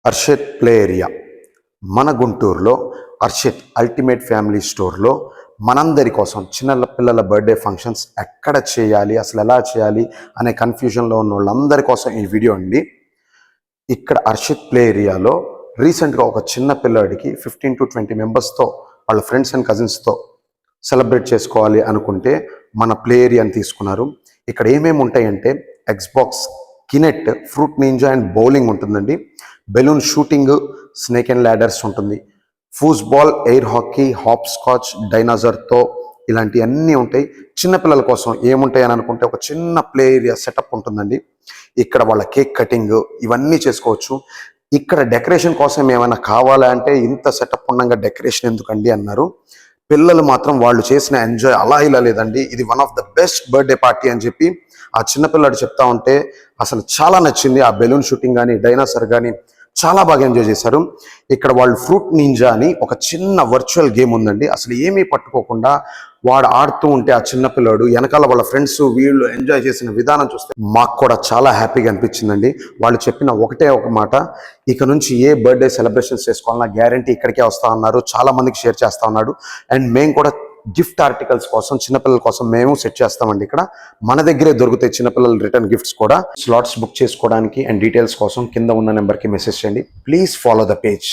Arshit play area మన గుంటూరులో Arshit ultimate family స్టోర్లో మనందరి కోసం చిన్న పిల్లల బర్త్డే ఫంక్షన్స్ ఎక్కడ చేయాలి, అసలు ఎలా చేయాలి అనే కన్ఫ్యూజన్లో ఉన్న వాళ్ళందరి కోసం ఈ వీడియో అండి. ఇక్కడ అర్షిత్ ప్లే ఏరియాలో రీసెంట్గా ఒక చిన్న పిల్లాడికి 15 to 20 మెంబర్స్తో వాళ్ళ ఫ్రెండ్స్ అండ్ కజిన్స్తో సెలబ్రేట్ చేసుకోవాలి అనుకుంటే మన ప్లే ఏరియాని తీసుకున్నారు. ఇక్కడ ఏమేమి ఉంటాయంటే Xbox, Kinect, fruit ninja and bowling ఉంటుందండి. Balloon shooting, snake and ladders ఉంటుంది. Foosball, air hockey, hopscotch, డైనాజర్తో ఇలాంటి అన్నీ ఉంటాయి. చిన్నపిల్లల కోసం ఏముంటాయి అని అనుకుంటే ఒక చిన్న ప్లే ఏరియా సెటప్ ఉంటుందండి. ఇక్కడ వాళ్ళ కేక్ కటింగ్ ఇవన్నీ చేసుకోవచ్చు. ఇక్కడ డెకరేషన్ కోసం ఏమైనా కావాలా అంటే ఇంత సెటప్ ఉండగా డెకరేషన్ ఎందుకండి అన్నారు. పిల్లలు మాత్రం వాళ్ళు చేసిన ఎంజాయ్ అలా ఇలా లేదండి. ఇది one of the best birthday party అని చెప్పి ఆ చిన్నపిల్లాడు చెప్తా ఉంటే అసలు చాలా నచ్చింది. ఆ బెలూన్ షూటింగ్ కానీ, డైనాసర్ కానీ చాలా బాగా ఎంజాయ్ చేశారు. ఇక్కడ వాళ్ళు ఫ్రూట్ నింజా అని ఒక చిన్న వర్చువల్ గేమ్ ఉందండి. అసలు ఏమీ పట్టుకోకుండా వాడు ఆడుతూ ఉంటే ఆ చిన్నపిల్లాడు వెనకాల వాళ్ళ ఫ్రెండ్స్ వీళ్ళు ఎంజాయ్ చేసిన విధానం చూస్తే మాకు కూడా చాలా హ్యాపీగా అనిపించిందండి. వాళ్ళు చెప్పిన ఒకటే ఒక మాట, ఇక నుంచి ఏ బర్త్డే సెలబ్రేషన్స్ చేసుకోవాలన్నా గ్యారంటీ ఇక్కడికే వస్తా ఉన్నారు. చాలా మందికి షేర్ చేస్తా ఉన్నాడు. అండ్ మేము కూడా గిఫ్ట్ ఆర్టికల్స్ కోసం చిన్నపిల్లల కోసం మేము సెట్ చేస్తామండి. ఇక్కడ మన దగ్గరే దొరుకుతాయి చిన్నపిల్లల రిటర్న్ గిఫ్ట్స్ కూడా. స్లాట్స్ బుక్ చేసుకోవడానికి అండ్ డీటెయిల్స్ కోసం కింద ఉన్న నెంబర్కి మెసేజ్ చేయండి. Please follow the page.